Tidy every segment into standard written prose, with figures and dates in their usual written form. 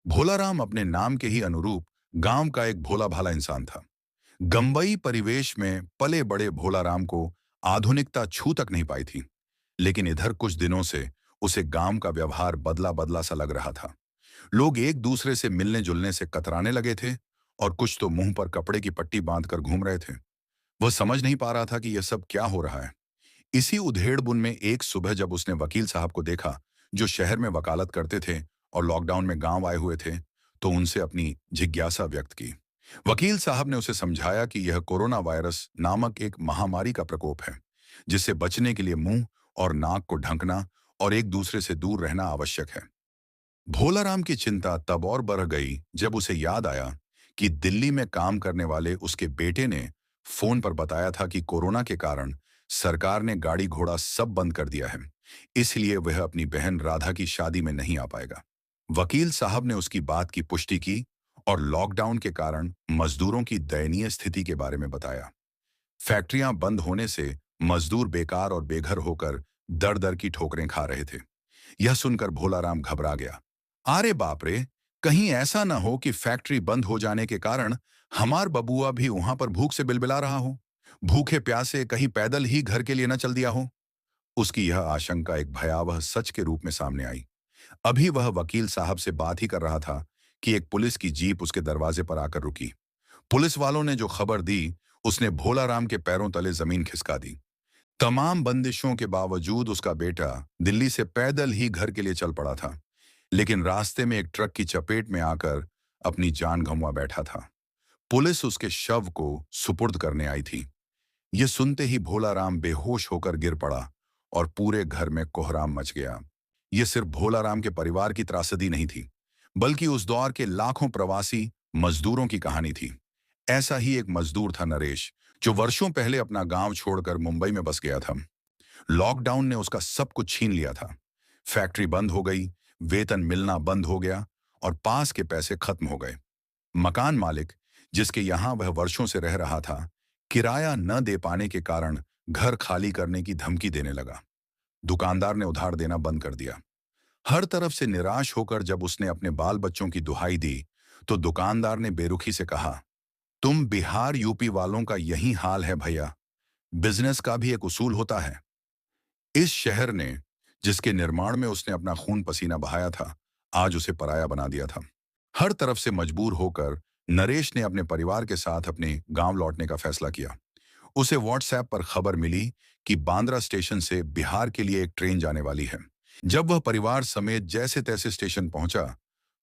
भोलाराम अपने नाम के ही अनुरूप गांव का एक भोला भाला इंसान था। गंबई परिवेश में पले बड़े भोलाराम को आधुनिकता छू तक नहीं पाई थी। लेकिन इधर कुछ दिनों से उसे गांव का व्यवहार बदला बदला सा लग रहा था। लोग एक दूसरे से मिलने जुलने से कतराने लगे थे और कुछ तो मुंह पर कपड़े की पट्टी बांधकर घूम रहे थे। वह समझ नहीं पा रहा था कि यह सब क्या हो रहा है। इसी उधेड़-बुन में एक सुबह जब उसने वकील साहब को देखा, जो शहर में वकालत करते थे और लॉकडाउन में गांव आए हुए थे, तो उनसे अपनी जिज्ञासा व्यक्त की। वकील साहब ने उसे समझाया कि यह कोरोना वायरस नामक एक महामारी का प्रकोप है, जिससे बचने के लिए मुंह और नाक को ढकना और एक दूसरे से दूर रहना आवश्यक है। भोलाराम की चिंता तब और बढ़ गई जब उसे याद आया कि दिल्ली में काम करने वाले उसके बेटे ने फोन पर बताया था कि कोरोना के कारण सरकार ने गाड़ी घोड़ा सब बंद कर दिया है, इसलिए वह अपनी बहन राधा की शादी में नहीं आ पाएगा। वकील साहब ने उसकी बात की पुष्टि की और लॉकडाउन के कारण मजदूरों की दयनीय स्थिति के बारे में बताया। फैक्ट्रियां बंद होने से मजदूर बेकार और बेघर होकर दर दर की ठोकरें खा रहे थे। यह सुनकर भोलाराम घबरा गया। अरे बाप रे, कहीं ऐसा ना हो कि फैक्ट्री बंद हो जाने के कारण हमार बबुआ भी वहां पर भूख से बिलबिला रहा हो, भूखे प्यासे कहीं पैदल ही घर के लिए न चल दिया हो। उसकी यह आशंका एक भयावह सच के रूप में सामने आई। अभी वह वकील साहब से बात ही कर रहा था कि एक पुलिस की जीप उसके दरवाजे पर आकर रुकी। पुलिस वालों ने जो खबर दी, उसने भोलाराम के पैरों तले जमीन खिसका दी। तमाम बंदिशों के बावजूद उसका बेटा दिल्ली से पैदल ही घर के लिए चल पड़ा था, लेकिन रास्ते में एक ट्रक की चपेट में आकर अपनी जान गंवा बैठा था। पुलिस उसके शव को सुपुर्द करने आई थी। यह सुनते ही भोलाराम बेहोश होकर गिर पड़ा और पूरे घर में कोहराम मच गया। यह सिर्फ भोलाराम के परिवार की त्रासदी नहीं थी, बल्कि उस दौर के लाखों प्रवासी मजदूरों की कहानी थी। ऐसा ही एक मजदूर था नरेश, जो वर्षों पहले अपना गांव छोड़कर मुंबई में बस गया था। लॉकडाउन ने उसका सब कुछ छीन लिया था। फैक्ट्री बंद हो गई, वेतन मिलना बंद हो गया और पास के पैसे खत्म हो गए। मकान मालिक, जिसके यहां वह वर्षों से रह रहा था, किराया न दे पाने के कारण घर खाली करने की धमकी देने लगा। दुकानदार ने उधार देना बंद कर दिया। हर तरफ से निराश होकर जब उसने अपने बाल बच्चों की दुहाई दी, तो दुकानदार ने बेरुखी से कहा, तुम बिहार यूपी वालों का यही हाल है भैया, बिजनेस का भी एक उसूल होता है। इस शहर ने, जिसके निर्माण में उसने अपना खून पसीना बहाया था, आज उसे पराया बना दिया था। हर तरफ से मजबूर होकर नरेश ने अपने परिवार के साथ अपने गांव लौटने का फैसला किया। उसे व्हाट्सएप पर खबर मिली कि बांद्रा स्टेशन से बिहार के लिए एक ट्रेन जाने वाली है। जब वह परिवार समेत जैसे तैसे स्टेशन पहुंचा,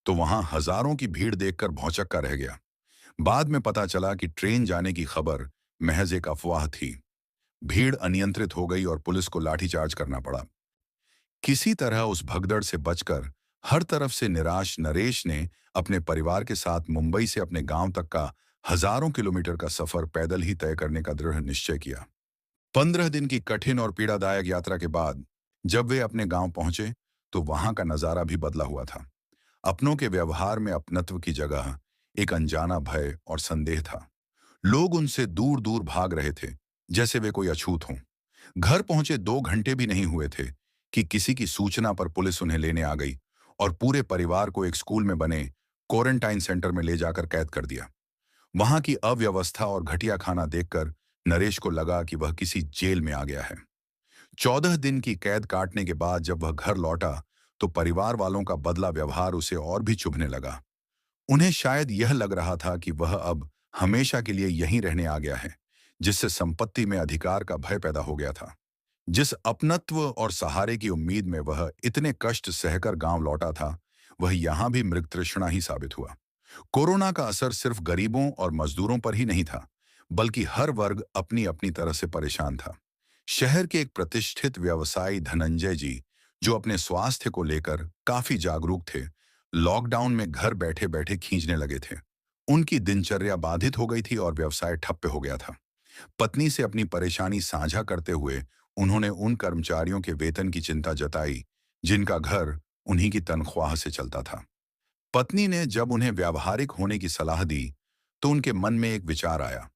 तो वहां हजारों की भीड़ देखकर भौंचक्का रह गया। बाद में पता चला कि ट्रेन जाने की खबर महज एक अफवाह थी। भीड़ अनियंत्रित हो गई और पुलिस को लाठीचार्ज करना पड़ा। किसी तरह उस भगदड़ से बचकर हर तरफ से निराश नरेश ने अपने परिवार के साथ मुंबई से अपने गांव तक का हजारों किलोमीटर का सफर पैदल ही तय करने का दृढ़ निश्चय किया। 15 दिन की कठिन और पीड़ादायक यात्रा के बाद जब वे अपने गांव पहुंचे, तो वहां का नजारा भी बदला हुआ था। अपनों के व्यवहार में अपनत्व की जगह एक अनजाना भय और संदेह था। लोग उनसे दूर दूर भाग रहे थे, जैसे वे कोई अछूत हों। घर पहुंचे 2 घंटे भी नहीं हुए थे कि किसी की सूचना पर पुलिस उन्हें लेने आ गई और पूरे परिवार को एक स्कूल में बने क्वारंटाइन सेंटर में ले जाकर कैद कर दिया। वहां की अव्यवस्था और घटिया खाना देखकर नरेश को लगा कि वह किसी जेल में आ गया है। 14 दिन की कैद काटने के बाद जब वह घर लौटा, तो परिवार वालों का बदला व्यवहार उसे और भी चुभने लगा। उन्हें शायद यह लग रहा था कि वह अब हमेशा के लिए यहीं रहने आ गया है, जिससे संपत्ति में अधिकार का भय पैदा हो गया था। जिस अपनत्व और सहारे की उम्मीद में वह इतने कष्ट सहकर गांव लौटा था, वह यहां भी मृग तृष्णा ही साबित हुआ। कोरोना का असर सिर्फ गरीबों और मजदूरों पर ही नहीं था, बल्कि हर वर्ग अपनी अपनी तरह से परेशान था। शहर के एक प्रतिष्ठित व्यवसायी धनंजय जी, जो अपने स्वास्थ्य को लेकर काफी जागरूक थे, लॉकडाउन में घर बैठे बैठे खींचने लगे थे। उनकी दिनचर्या बाधित हो गई थी और व्यवसाय ठप्प हो गया था। पत्नी से अपनी परेशानी साझा करते हुए उन्होंने उन कर्मचारियों के वेतन की चिंता जताई, जिनका घर उन्हीं की तनख्वाह से चलता था। पत्नी ने जब उन्हें व्यावहारिक होने की सलाह दी, तो उनके मन में एक विचार आया।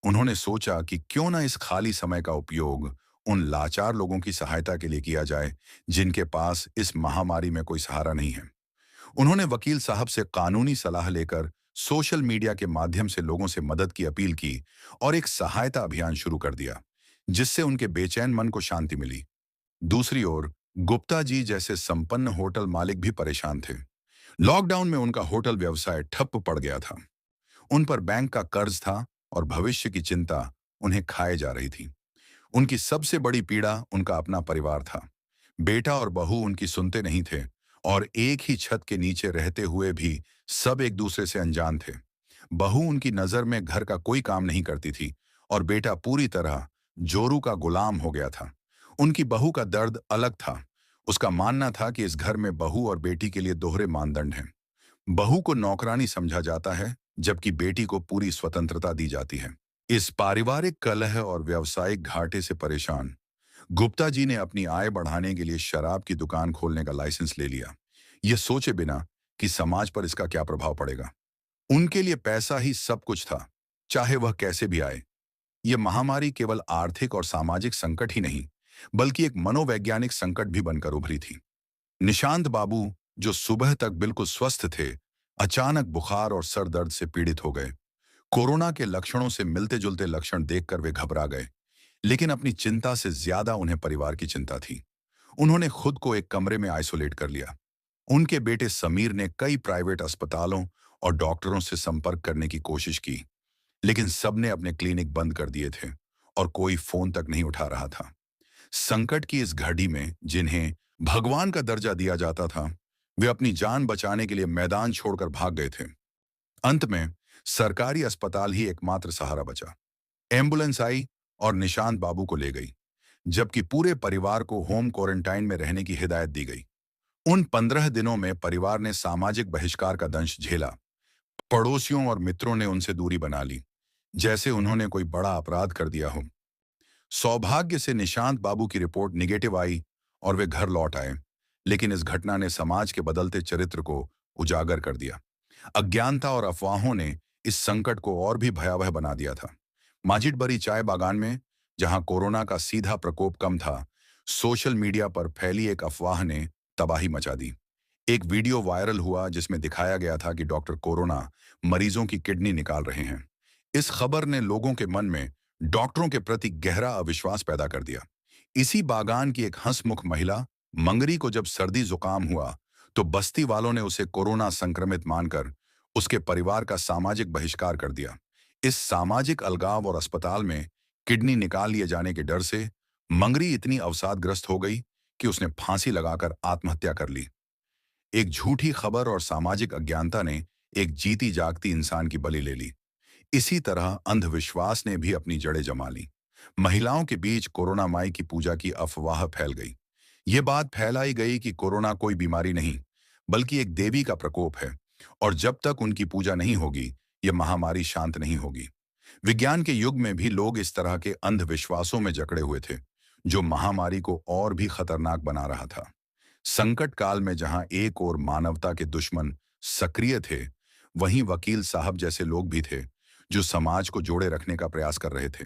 उन्होंने सोचा कि क्यों ना इस खाली समय का उपयोग उन लाचार लोगों की सहायता के लिए किया जाए, जिनके पास इस महामारी में कोई सहारा नहीं है। उन्होंने वकील साहब से कानूनी सलाह लेकर सोशल मीडिया के माध्यम से लोगों से मदद की अपील की और एक सहायता अभियान शुरू कर दिया, जिससे उनके बेचैन मन को शांति मिली। दूसरी ओर गुप्ता जी जैसे संपन्न होटल मालिक भी परेशान थे। लॉकडाउन में उनका होटल व्यवसाय ठप पड़ गया था। उन पर बैंक का कर्ज था और भविष्य की चिंता उन्हें खाए जा रही थी। उनकी सबसे बड़ी पीड़ा उनका अपना परिवार था। बेटा और बहू उनकी सुनते नहीं थे और एक ही छत के नीचे रहते हुए भी सब एक दूसरे से अनजान थे। बहू उनकी नजर में घर का कोई काम नहीं करती थी और बेटा पूरी तरह जोरू का गुलाम हो गया था। उनकी बहू का दर्द अलग था। उसका मानना था कि इस घर में बहू और बेटी के लिए दोहरे मानदंड हैं। बहू को नौकरानी समझा जाता है, जबकि बेटी को पूरी स्वतंत्रता दी जाती है। इस पारिवारिक कलह और व्यावसायिक घाटे से परेशान गुप्ता जी ने अपनी आय बढ़ाने के लिए शराब की दुकान खोलने का लाइसेंस ले लिया, यह सोचे बिना कि समाज पर इसका क्या प्रभाव पड़ेगा। उनके लिए पैसा ही सब कुछ था, चाहे वह कैसे भी आए। यह महामारी केवल आर्थिक और सामाजिक संकट ही नहीं, बल्कि एक मनोवैज्ञानिक संकट भी बनकर उभरी थी। निशांत बाबू, जो सुबह तक बिल्कुल स्वस्थ थे, अचानक बुखार और सर दर्द से पीड़ित हो गए। कोरोना के लक्षणों से मिलते जुलते लक्षण देखकर वे घबरा गए, लेकिन अपनी चिंता से ज्यादा उन्हें परिवार की चिंता थी। उन्होंने खुद को एक कमरे में आइसोलेट कर लिया। उनके बेटे समीर ने कई प्राइवेट अस्पतालों और डॉक्टरों से संपर्क करने की कोशिश की, लेकिन सबने अपने क्लिनिक बंद कर दिए थे और कोई फोन तक नहीं उठा रहा था। संकट की इस घड़ी में जिन्हें भगवान का दर्जा दिया जाता था, वे अपनी जान बचाने के लिए मैदान छोड़कर भाग गए थे। अंत में सरकारी अस्पताल ही एकमात्र सहारा बचा। एम्बुलेंस आई और निशांत बाबू को ले गई, जबकि पूरे परिवार को होम क्वारंटाइन में रहने की हिदायत दी गई। उन 15 दिनों में परिवार ने सामाजिक बहिष्कार का दंश झेला। पड़ोसियों और मित्रों ने उनसे दूरी बना ली, जैसे उन्होंने कोई बड़ा अपराध कर दिया हो। सौभाग्य से निशांत बाबू की रिपोर्ट निगेटिव आई और वे घर लौट आए, लेकिन इस घटना ने समाज के बदलते चरित्र को उजागर कर दिया। अज्ञानता और अफवाहों ने इस संकट को और भी भयावह बना दिया था। माजिदबरी चाय बागान में, जहां कोरोना का सीधा प्रकोप कम था, सोशल मीडिया पर फैली एक अफवाह ने तबाही मचा दी। एक वीडियो वायरल हुआ जिसमें दिखाया गया था कि डॉक्टर कोरोना मरीजों की किडनी निकाल रहे हैं। इस खबर ने लोगों के मन में डॉक्टरों के प्रति गहरा अविश्वास पैदा कर दिया। इसी बागान की एक हंसमुख महिला मंगरी को जब सर्दी जुकाम हुआ, तो बस्ती वालों ने उसे कोरोना संक्रमित मानकर उसके परिवार का सामाजिक बहिष्कार कर दिया। इस सामाजिक अलगाव और अस्पताल में किडनी निकाल लिए जाने के डर से मंगरी इतनी अवसादग्रस्त हो गई कि उसने फांसी लगाकर आत्महत्या कर ली। एक झूठी खबर और सामाजिक अज्ञानता ने एक जीती जागती इंसान की बलि ले ली। इसी तरह अंधविश्वास ने भी अपनी जड़ें जमा ली। महिलाओं के बीच कोरोना माई की पूजा की अफवाह फैल गई। ये बात फैलाई गई कि कोरोना कोई बीमारी नहीं, बल्कि एक देवी का प्रकोप है, और जब तक उनकी पूजा नहीं होगी, यह महामारी शांत नहीं होगी। विज्ञान के युग में भी लोग इस तरह के अंधविश्वासों में जकड़े हुए थे, जो महामारी को और भी खतरनाक बना रहा था। संकट काल में जहां एक ओर मानवता के दुश्मन सक्रिय थे, वहीं वकील साहब जैसे लोग भी थे जो समाज को जोड़े रखने का प्रयास कर रहे थे।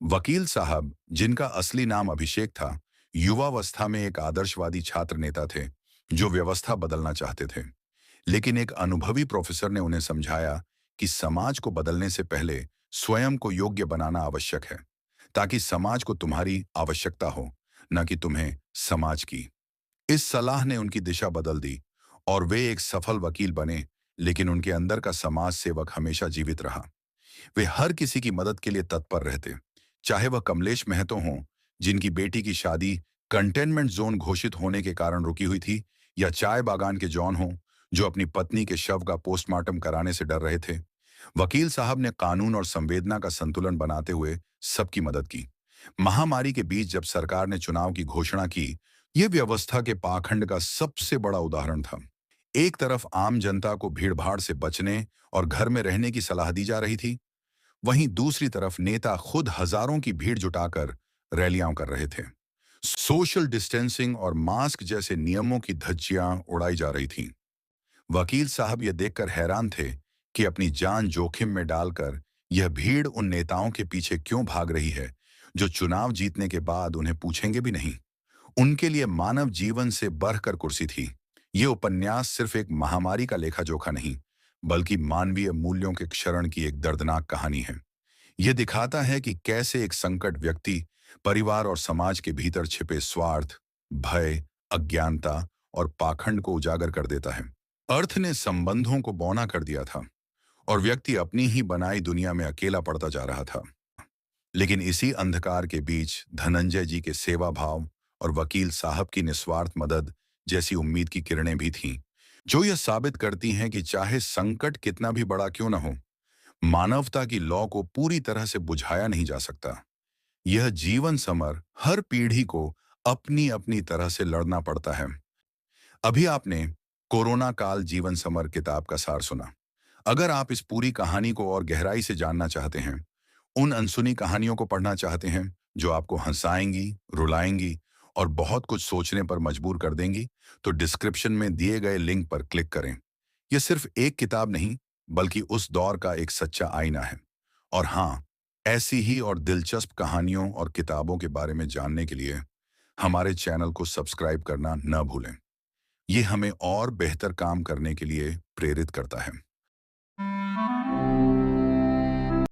वकील साहब, जिनका असली नाम अभिषेक था, युवावस्था में एक आदर्शवादी छात्र नेता थे जो व्यवस्था बदलना चाहते थे। लेकिन एक अनुभवी प्रोफेसर ने उन्हें समझाया कि समाज को बदलने से पहले स्वयं को योग्य बनाना आवश्यक है, ताकि समाज को तुम्हारी आवश्यकता हो, न कि तुम्हें समाज की। इस सलाह ने उनकी दिशा बदल दी और वे एक सफल वकील बने, लेकिन उनके अंदर का समाज सेवक हमेशा जीवित रहा। वे हर किसी की मदद के लिए तत्पर रहते, चाहे वह कमलेश महतो हों, जिनकी बेटी की शादी कंटेनमेंट जोन घोषित होने के कारण रुकी हुई थी, या चाय बागान के जॉन हों, जो अपनी पत्नी के शव का पोस्टमार्टम कराने से डर रहे थे। वकील साहब ने कानून और संवेदना का संतुलन बनाते हुए सबकी मदद की। महामारी के बीच जब सरकार ने चुनाव की घोषणा की, यह व्यवस्था के पाखंड का सबसे बड़ा उदाहरण था। एक तरफ आम जनता को भीड़भाड़ से बचने और घर में रहने की सलाह दी जा रही थी, वहीं दूसरी तरफ नेता खुद हजारों की भीड़ जुटाकर रैलियां कर रहे थे। सोशल डिस्टेंसिंग और मास्क जैसे नियमों की धज्जियां उड़ाई जा रही थीं। वकील साहब यह देखकर हैरान थे कि अपनी जान जोखिम में डालकर यह भीड़ उन नेताओं के पीछे क्यों भाग रही है, जो चुनाव जीतने के बाद उन्हें पूछेंगे भी नहीं। उनके लिए मानव जीवन से बढ़कर कुर्सी थी। ये उपन्यास सिर्फ एक महामारी का लेखा जोखा नहीं, बल्कि मानवीय मूल्यों के क्षरण की एक दर्दनाक कहानी है। यह दिखाता है कि कैसे एक संकट व्यक्ति, परिवार और समाज के भीतर छिपे स्वार्थ, भय, अज्ञानता और पाखंड को उजागर कर देता है। अर्थ ने संबंधों को बौना कर दिया था और व्यक्ति अपनी ही बनाई दुनिया में अकेला पड़ता जा रहा था। लेकिन इसी अंधकार के बीच धनंजय जी के सेवा भाव और वकील साहब की निस्वार्थ मदद जैसी उम्मीद की किरणें भी थीं, जो यह साबित करती हैं कि चाहे संकट कितना भी बड़ा क्यों न हो, मानवता की लौ को पूरी तरह से बुझाया नहीं जा सकता। यह जीवन समर हर पीढ़ी को अपनी अपनी तरह से लड़ना पड़ता है। अभी आपने कोरोना काल जीवन समर किताब का सार सुना। अगर आप इस पूरी कहानी को और गहराई से जानना चाहते हैं, उन अनसुनी कहानियों को पढ़ना चाहते हैं जो आपको हंसाएंगी, रुलाएंगी और बहुत कुछ सोचने पर मजबूर कर देंगी, तो डिस्क्रिप्शन में दिए गए लिंक पर क्लिक करें। यह सिर्फ एक किताब नहीं, बल्कि उस दौर का एक सच्चा आईना है। और हाँ, ऐसी ही और दिलचस्प कहानियों और किताबों के बारे में जानने के लिए हमारे चैनल को सब्सक्राइब करना न भूलें। ये हमें और बेहतर काम करने के लिए प्रेरित करता है।